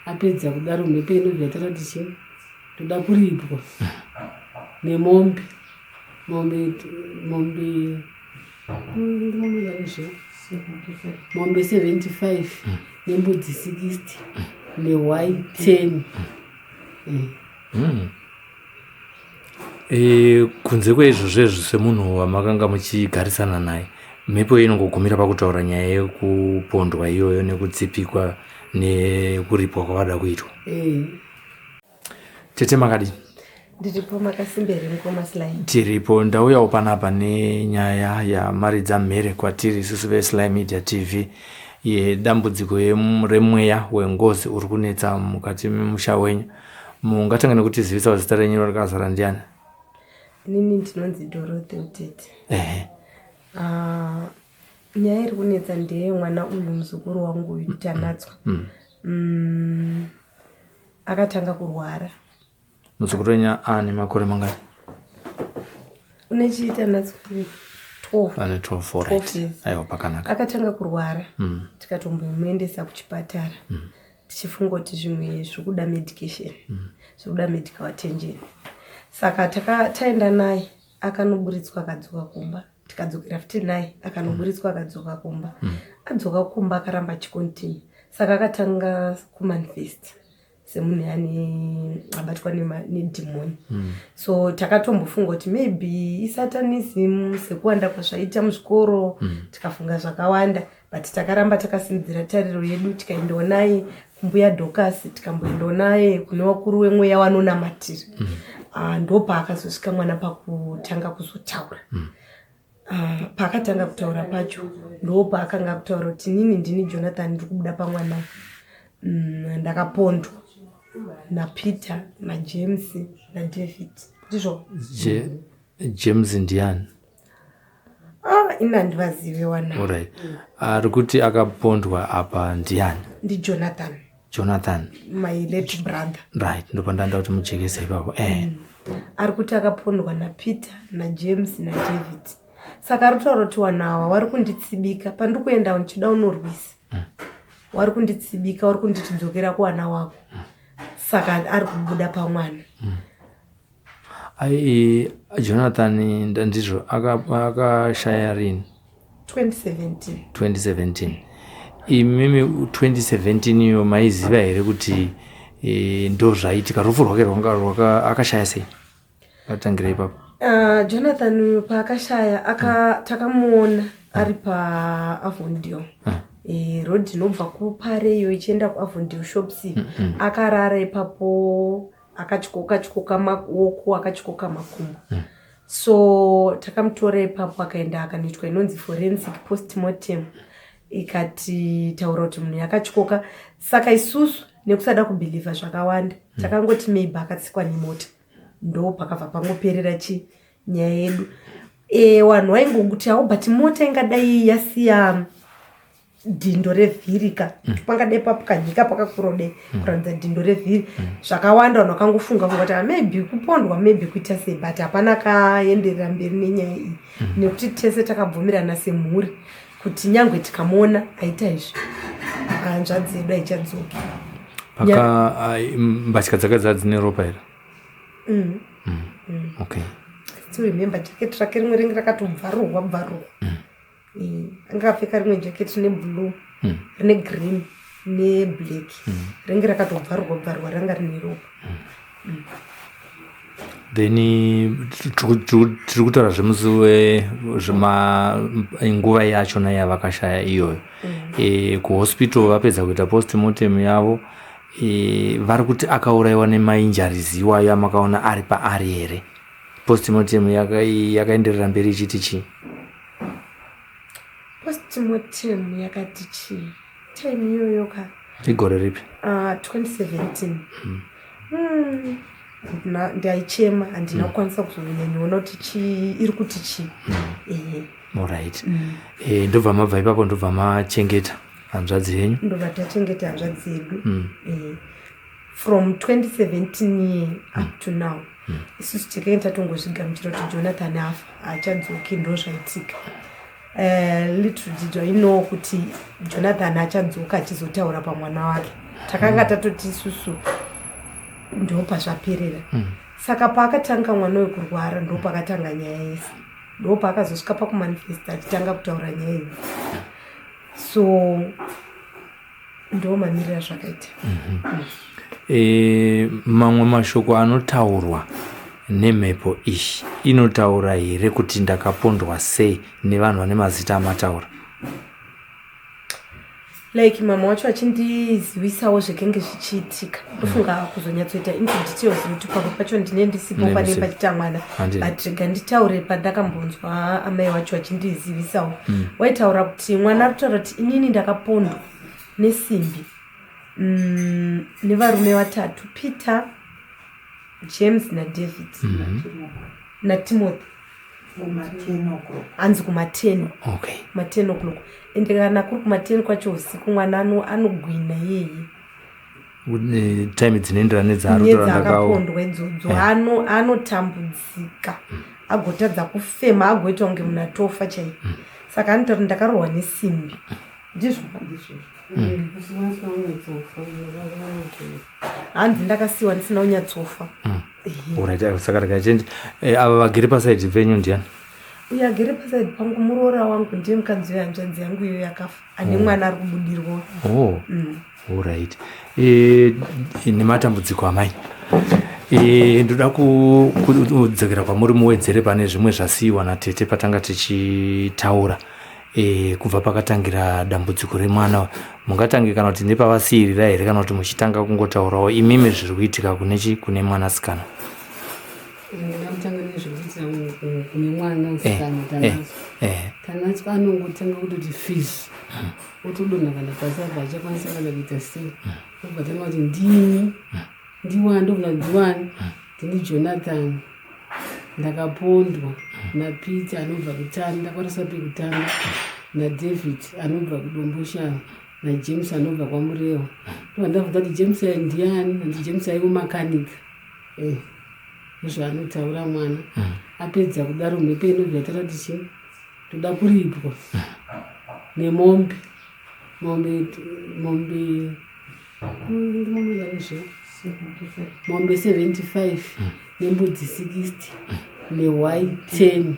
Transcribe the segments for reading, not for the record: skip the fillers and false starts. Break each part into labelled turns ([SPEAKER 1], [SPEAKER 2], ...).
[SPEAKER 1] apedza kudaro mhepo inobva tarati che toda kuripwa nemombe mombe 75 nembudzi 60 nehwai 10.
[SPEAKER 2] Kunze kweizvozvezvo semunhu wamakanga muchigarisana naye, mhepo inongogumira pakutaura nyaya yekupondwa iyoyo nekutsipikwa nekuripwa kwavada kuitwa. Tete makadi
[SPEAKER 3] ndiripo makasimberi mukomaslime.
[SPEAKER 2] Tiripo ndauyawo panapa nenyaya yamaridza mhere kwatiri isusu veSlime Media TV yedambudziko remweya wengozi uri kunetsa mukati memusha wenyu. Mungatanga nekutizivisa zita renyu rakazara ndiani?
[SPEAKER 3] Inini ndinonzi Dorothy Mtete. Nyaya iri kunetsa ndeye mwana uyu muzukuru wangu uyu Tanatswa. Akatanga kurwara.
[SPEAKER 2] Muzukuru wenyu ane makore mangani?
[SPEAKER 3] Unechiita Tanatswa 12.
[SPEAKER 2] Ane 12, right. Aiwa, pakanaka.
[SPEAKER 3] Akatanga kurwara. Tikatombomuendesa kuchipatara. Tichifunga kuti zvimwe zvikuda medication. Zvikuda medical attention. Saka taenda naye akanoburitswa akadzoka kumba. Tikadzokera futi naye akanoburitswa akadzoka kumba. Adzoka kumba akaramba chikontinue. Saka akatanga kumanifest semunhu ane abatwa nedhimoni. So takatombofunga kuti maybe isatanism sekuwanda kwazvaita muzvikoro. Tikafunga zvakawanda, but takaramba takasimudzira tariro yedu, tikaendawo naye kumbuya Dhokasi, tikamboendawo naye kune vakuru wemweya wanonamatira. Ndopaakazosvika mwana pakutanga kuzotaura. Paakatanga kutaura pacho ndopaakanga kutaura kuti nini ndini Jonathan ndiri kubuda pamwana ndakapondwa naPeter naJames naDavid. Ndizvo.
[SPEAKER 2] James ndiani?
[SPEAKER 3] Ina ndivazive wana.
[SPEAKER 2] Alright. Ari kuti akapondwa apa ndiani?
[SPEAKER 3] Ndi Jonathan.
[SPEAKER 2] Jonathan,
[SPEAKER 3] my late brother.
[SPEAKER 2] Right, ndopandanda kuti muchekese ipapo.
[SPEAKER 3] Ari kuti akapondwa naPeter naJames naDavid. Saka ari kutaura kuti wanawa wari kunditsibika pandiri kuenda ndichida unorwisa. Wari kunditsibika, wari kunditidzokera kuwana wako. Saka ari kubuda pamwana.
[SPEAKER 2] Jonathan ndizvo akashaya rini? 2017. Imimi 2017 iyo maiziva here kuti ndo zvaitika? Rufu rwake rwanga akashaya sei? Atangira ipapo.
[SPEAKER 3] Jonathan uyu paakashaya takamuona ari paAvondio. Road inobva kuPareyo ichienda kuAvondio shops. Akarara ipapo akachikoka maoko, akachikoka makumbo. So takamutora ipapo akaenda akanoitwa inonzi forensic postmortem. Ikati taura kuti munhu yakachikoka. Saka isusu nekusada kubhiliva zvakawanda takangoti maybe akatsikwa nemota. Ndo pakabva pangoperera nyaya yedu. Vanhu vaingokuti but mota ingadai yasiya dhindo revhirika. Pangadai pakanyika pakakurodei kuratidza dhindo revhiri. Zvakawanda vanhu vakangofunga kuti maybe kupondwa, maybe kuita sei, but hapana kaenderera mberi nenyaya iyi. Nekuti tese takabvumirana semhuri kuti nyangwe tikamuona aita izvi hanzvadzi yedu haichadzoki.
[SPEAKER 2] Mbatya dzakadza dzine ropa here? Okay.
[SPEAKER 3] Still remember jacket rake rimwe ringi rakatobvarurwa. Anga apfeka rimwe jacket rine blue, rine green neblack. Ringi rakatobvarurwa ranga rine ropa.
[SPEAKER 2] Then tiri kutaura zvemusi nguva yachona yavakashaya iyoyo. Kuhospital vapedza kuita postmortem yavo. Vari kuti akaurayiwa nemainjuries iwayo amakaona ari paari here? Postmortem yakaenderera mberi ichiti chii?
[SPEAKER 3] Postmortem yakati chii? Time iyoyo ka
[SPEAKER 2] igore ripi?
[SPEAKER 3] 2017. Ndaichema handina kukwanisa kuzonyanyona kuti iri kuti chii.
[SPEAKER 2] Alright. Ndobva mabva ipapo ndobva machengeta hanzvadzi yenyu? Ndobva
[SPEAKER 3] tachengeta hanzvadzi yedu. From 2017 up to now. Isusu tikaenda tongozvigamuchira kuti Jonathan afa haachadzoki, ndo zvaitika. Little did I know kuti Jonathan achadzoka achizotaura pamwana wake. takanga tatoti isusu ndo pazvaperera. Saka paakatanga mwana wekurwara ndo pakatanga nyaya yese, ndo paakazosvika pakumanifesta achitanga kutaura nyaya idzi. So ndo mamiriro azvakaita.
[SPEAKER 2] Mamwe mashoko anotaurwa nemhepo iyi inotaura here kuti ndakapondwa sei nevanhu vane mazita amataura?
[SPEAKER 3] Like mama wacho achindizivisawo zvekenge zvichiitika, ndofunga kuzonyatsoita into details kuti pamwe pacho ndine ndisipo pane pachita mwana, but rega nditaure pandakambonzwa amai wacho achindizivisawo. Waitaura kuti mwana arikutaura kuti inini ndakapondwa nesimbi nevarume vatatu, Peter, James naDavid naTimothy, hanzi kuma10 ma10 o'clock. Ende kana kuri kuma10 kwacho usiku mwana anogwina yeye
[SPEAKER 2] time dzinoenderana nedzaakapondwa
[SPEAKER 3] idzodzo. Anotambudzika agotadza kufema, agoita kunge munhu atofa chaiwo. Saka anotaura kuti ndakarohwa nesimbi. Ndizvo hanzi ndakasiwa ndisina unyatsofa.
[SPEAKER 2] Saka rikachendi ava vagere pasaidi penyu ndiani?
[SPEAKER 3] Uyo agere pasaidi pangu muroora wangu ndiye mukadzi wehanzvadzi yangu iyo yakafa, ane mwana ari kubudirwa.
[SPEAKER 2] Alright. Nematambudziko amai, ndoda kudzokera kwamuri muwedzere pane zvimwe zvasiyiwa natete patanga tichitaura. Kubva pakatangira dambudziko remwana, mungatange kana kuti nepavasiyirira here kana kuti muchitanga kungotaurawo imimi zviri kuitika kune mwanasikana?
[SPEAKER 1] Ndakutanga nezvekuitira kune mwana usikana tanacho anongotanga kutoti fish otodonha kana pasabva achakwanisa kana kuita sei, obva tanga kuti ndini ndiwani, ndobva ndiwani, ndini Jonathan, ndakapondwa naPeter anobva kutanda, ndakwarisa pekutanda, naDavid anobva kudomboshana, naJames anobva kwaMurewa. Ndobva ndabvunza kuti James ayi ndiani? Andi James ayi kumakanika. Zvanotaura mwana. Apedza kudaro mhepo inobva yatati toda kuripwa nemombe mombe 75 nembudzi 60 nehwai 10.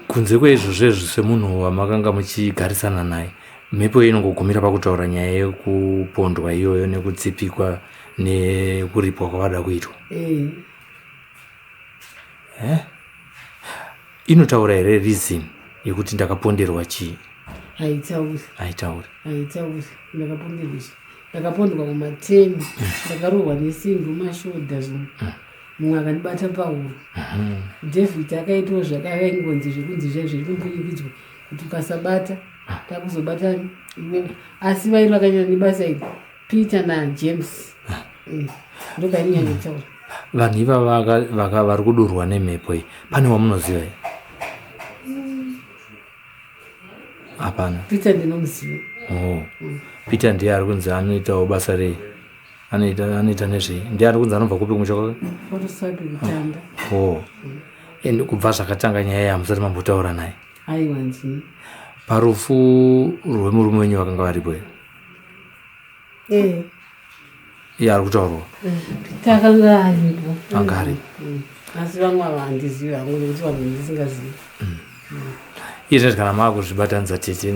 [SPEAKER 2] Kunze kweizvozvezvo, semunhu wamakanga muchigarisana naye, mhepo inongogumira pakutaura nyaya yekupondwa iyoyo nekutsipikwa nekuripwa kwavada kuitwa. Inotaura here reason yekuti ndakaponderwa chii? Haitauri.
[SPEAKER 3] Ndakaponderwa chii? Ndakapondwa kuma10, ndakarohwa nesimbi mumashoda zvimwe. Mumwe akandibata pahuro. David akaitawo zvakaingonzi zvekunzi zviri kumbunyikidzwa kuti ukasabata takuzobata iwe. Asi vairi vakanyanya nebasa iri, Peter naJames. Ndokainyanyo taura.
[SPEAKER 2] Vanhu ivava vari kudurwa nemhepo iyi, pane wamunoziva here? Hapana.
[SPEAKER 3] Peter ndinomuziva.
[SPEAKER 2] Peter ndiye ari kunzi anoitawo basa rei? Anoita nezvei? Ndiye ari kunzi anobva kupi kumusha kwake?
[SPEAKER 3] Porosapi kutanda.
[SPEAKER 2] Ende kubva zvakatanga nyaya yamusati mambotaura naye?
[SPEAKER 3] Aiwa ndini.
[SPEAKER 2] Parufu rwemurume wenyu vakanga varipo here? Iye ari kutaurwa?
[SPEAKER 3] Takanga aripo.
[SPEAKER 2] Anga aripo.
[SPEAKER 3] Asi vamwe havandizivi hangu nekuti vanhu ndisingazivi.
[SPEAKER 2] Izvezvi kana maakuzvibatanidza tete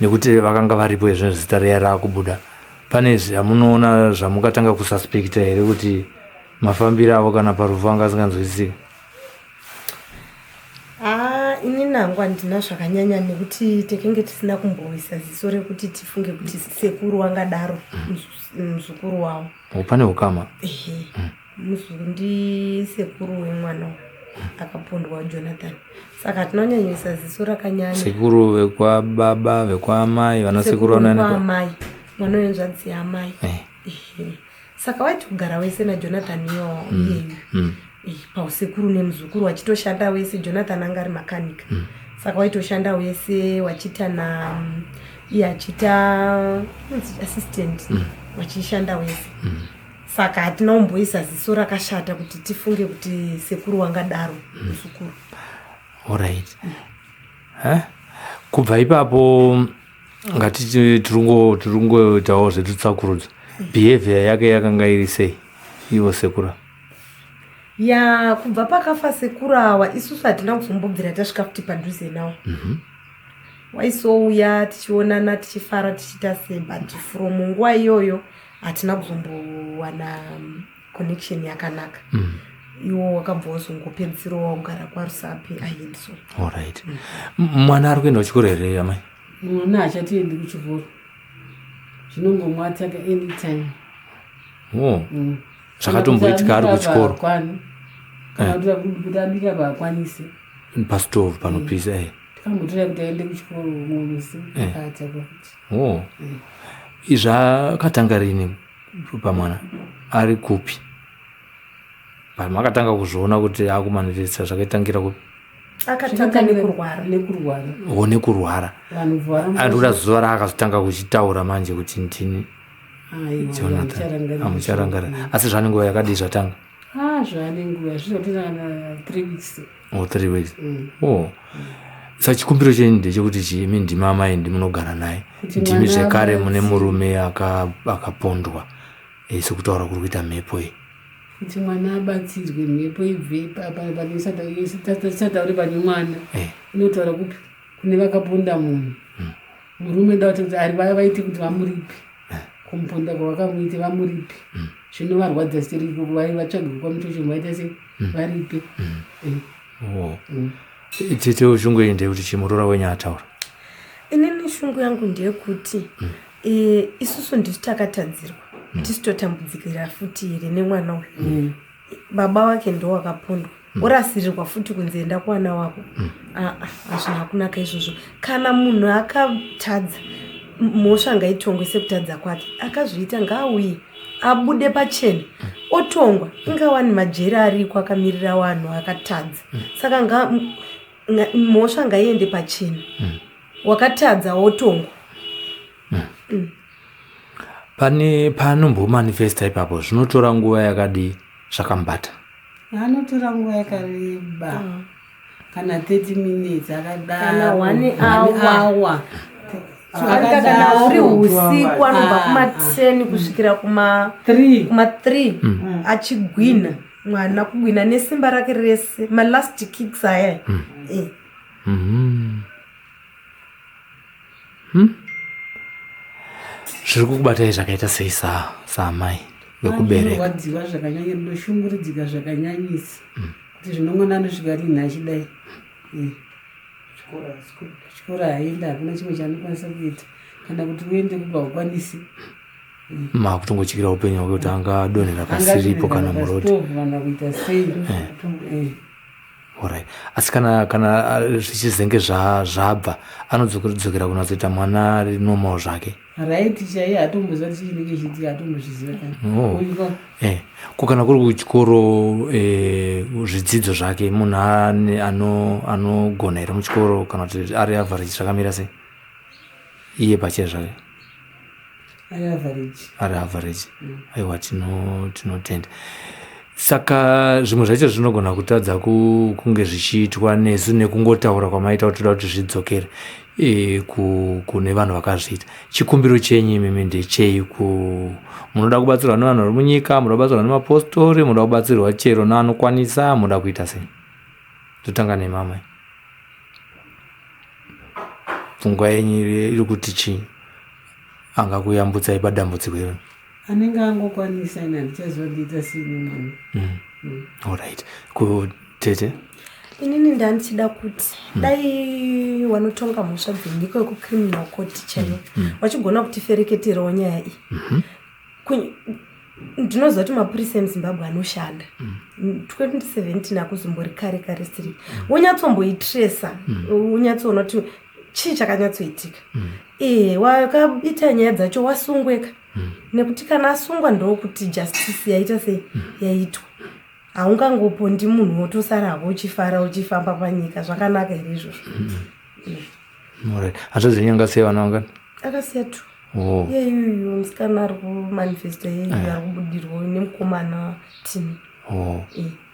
[SPEAKER 2] nekuti vakanga varipo izvo zita riya raakubuda, pane zvamunoona zvamukatanga kususpekta here kuti mafambiro avo kana parufu anga asinganzwisisika?
[SPEAKER 3] Inini hangu handina zvakanyanya nekuti tekenge tisina kumboisa ziso rekuti tifunge kuti sekuru wangadaro muzukuru wavo.
[SPEAKER 2] Pane ukama?
[SPEAKER 3] Ndi sekuru wemwana akapondwa Jonathan. Saka tinonyanyoisa ziso rakanyanya.
[SPEAKER 2] Sekuru vekwababa, vekwaamai, vana sekuru
[SPEAKER 3] wanaamai, mwana wenzvadzi yaamai. Saka waiti kugara wese naJonathan iyeyu pausekuru nemuzukuru wachitoshanda wese. Jonathan anga ari makanika, saka waitoshanda wese wachita iye achita assistant wachishanda wese. Saka hatina kumboisa ziso rakashata kuti tifunge kuti sekuru wangadaro muzukuru.
[SPEAKER 2] Alright. kubva ipapo ngatiti tiringoitawo zvetutsakurudza behavior yake yakanga iri sei iwo sekura?
[SPEAKER 3] Ya kubva pakafa sekuru awa isusu hatina kuzombobvira tasvika futi padhuze nawo. Waisouya tichionana tichifara tichiita sei, but from nguva iyoyo hatina kuzombowana connection yakanaka. Iwo wakabva wazongopedzisira waugara kwaRusape ahendi so.
[SPEAKER 2] Alright. Mwana ari kuenda kuchikoro here amai?
[SPEAKER 1] Mwana hachatiendi kuchikoro. Zvinongomwataka anytime.
[SPEAKER 2] Zvakatomboitika ari kuchikoro.
[SPEAKER 1] Kana kuti abika paakwanise.
[SPEAKER 2] Pastove panopisa
[SPEAKER 1] tikambotora kuti aende kuchikoro musi akaataka kuti.
[SPEAKER 2] Zvakatanga rini pamwana ari kupi? Makatanga kuzviona kuti akumanifesta zvakaitangira kupi?
[SPEAKER 3] Akatanga nekurwara.
[SPEAKER 2] Nekurwara. Anoda zuva raakazotanga kuchitaura manje kuti ndini. Jonathan amucharangara. Asi zvane nguva yakadii zvatanga?
[SPEAKER 1] Zvane nguva zvinotanga 3 weeks.
[SPEAKER 2] 3 weeks. Saka chikumbiro chenyu ndechekuti imi ndimi amai ndimunogara naye. Ndimi zvekare mune murume akapondwa. Sekutaura kuri kuita mhepo iyi.
[SPEAKER 1] Kuti mwana abatsirwe mhepo ibve tisataure pane mwana. Inotaura kupi kune vakaponda munhu. Murume dauta kuti ari vaiti kuti vamuripe. Kumuponda kwavakamuita vamuripe. Zvinovarwadza seriko vatsvage kwamutocho vaita sei varipe.
[SPEAKER 2] Tete shungu iyi ndeyekuti chimurora wenyu ataura?
[SPEAKER 3] Inini shungu yangu ndeyekuti isusu ndisu takatadzirwa. Tisitotambudzikira futi here nemwana uyu. Baba wake ndo wakapondwa. Orasirirwa futi kunzi enda kuwana wako. Hazvina kunaka izvozvo. Kana munhu akatadza mhosva ngaitongwe sekutadza kwake. Akazviita ngaauye abude pachena otongwa. Ingawani majeri ariko akamirira vanhu akatadza. Saka mhosva ngaiende pachena. Wakatadza otongwa.
[SPEAKER 2] Pane panombomanifesta ipapo zvinotora nguva yakadii zvakambata?
[SPEAKER 1] Anotora nguva yakareba. Kana 30 minutes akadaro.
[SPEAKER 3] Kana 1 hour. Kana uri usiku anobva kuma10 kusvikira kuma3 achigwina mwana kugwina nesimba rake rese malast kicks aya.
[SPEAKER 2] Zviri kukubatai zvakaita sei saamai vekubereka?
[SPEAKER 1] Rwadziwa zvakanyanya, runoshungurudzika zvakanyanyisa. Kuti zvinongona anosvika rini achidai. Chikora haenda, hakuna chimwe chaanokwanisa kuita. Kana kuti uende kubva ukwanisi.
[SPEAKER 2] Makutongochikira upenyu hwake kuti angadonhera pasiripo kana muroti.
[SPEAKER 1] Kana kuita sei.
[SPEAKER 2] Alright. Asi kana zvichizenge zvabva anodzokera kunatsoita mwana ari normal zvake.
[SPEAKER 1] Right, chaiye hatomboziva kuti chinenge chiitika, hatombozviziva kana.
[SPEAKER 2] Kana kuri kuchikoro zvidzidzo zvake munhu anogona here muchikoro kana kuti ari average zvakamira sei? Iye pachezvo zvake ari average. Aiwa tinotenda. Saka zvimwe zvacho zvinogona kutadza kunge zvichiitwa nesu nekungotaura kwamaita kuti toda kuti zvidzokere kune vanhu vakazviita. Chikumbiro chenyu imimi ndechei? Munoda kubatsirwa nevanhu vari munyika, munoda kubatsirwa nemapostori, munoda kubatsirwa chero neanokwanisa, munoda kuita sei? Totanga nemamai. Pfungwa yenyu iri kuti chii angakuyambutsai padambudziko iroro?
[SPEAKER 1] Anenge angokwanisa ina ndichaziva ndiita sei nemwana.
[SPEAKER 2] Alright. Kutete?
[SPEAKER 3] Inini ndandichida kuti dai wanotonga mhosva dzenyika yekucriminal court chaiyo vachigona kutifereketerawo nyaya iyi. Ndinoziva kuti mapurisa emuZimbabwe anoshanda. 2017 akuzombori kare 3 wonyatsomboitresa, wonyatsoona kuti chii chakanyatsoitika. Wakaita nyaya dzacho wasungweka. Nekuti kana asungwa ndokuti justice yaita sei yaitwa. Haungangopondi munhu wotosara uchifara uchifamba panyika. Zvakanaka here izvozvo?
[SPEAKER 2] Hazvozinyanga sei vana vangani?
[SPEAKER 3] Akasiya 2. Iyeyu musikana ari kumanifesta yeyu ari kubudirwa nemukomana Tini.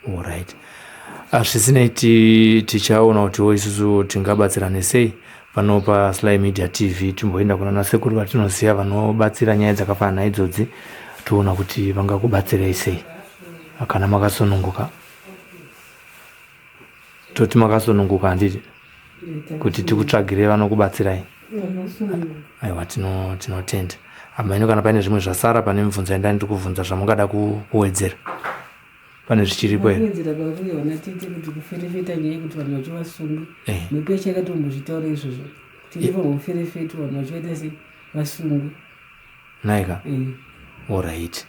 [SPEAKER 2] Alright. Hazvisinei tichaona kutiwo isusu tingabatsirane sei pano pa Sly Media TV timboenda kuna sekuru vatinoziva vanobatsira nyaya dzakafanana idzodzi, toona kuti vangakubatsirei sei kana makasununguka. Toti makasununguka handiti kuti tikutsvagire vanokubatsirai. Aiwa, tinotenda. Amaino kana paine zvimwe zvasara pane mibvunzo yandani ndikubvunza zvamungada kuwedzera, pane zvichiripo here?
[SPEAKER 1] Kuwedzera pakuye wana tete kuti kuferefeta nyaya yekuti vanhu vachivasungu mhepo yacho yakatombozvitaura izvozvo kuti ndipamuferefeti vanhu vachivaita se vasungu
[SPEAKER 2] naika. Alright.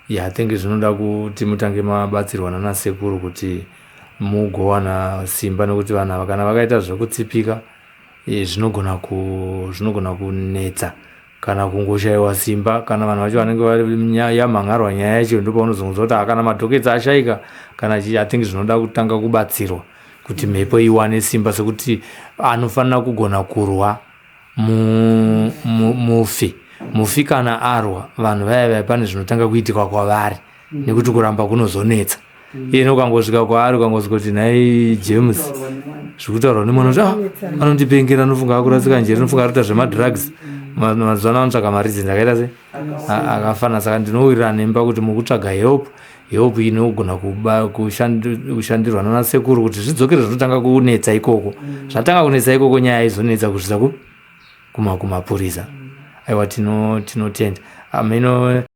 [SPEAKER 2] I think zvinoda kuti mutange mabatsirwana nasekuru kuti mugowana simba, nekuti vanhu ava kana vakaita zvekutsipika zvinogona kunetsa kana kungoshayiwa simba. Kana vanhu vacho vanenge yamhangarwa nyaya yacho ndopaunozonzwa kuti kana madhokedza ashayika kana I think zvinoda kutanga kubatsirwa kuti mhepo iwane simba, sekuti anofanira kugona kurwa mufi kana arwa vanhu vaya pane zvinotanga kuitika kwavari nekuti kuramba kunozonetsa. Ino ukangosvika kwaari ukangosvika kuti nhai James zvikutaurwa nemunhu anondipengera, anofunga akurasika njeri, anofunga arikuita zvemadrugs, mazuva anotsvaga marizini akaita se akafana. Saka ndinowirirana nemba kuti mukutsvaga help inogona kushandirwana nasekuru kuti zvidzokere zvinotanga kunetsa ikoko. Zvatanga kunetsa ikoko nyaya izonetsa kusvika kumapurisa. Aiwa, tinotenda.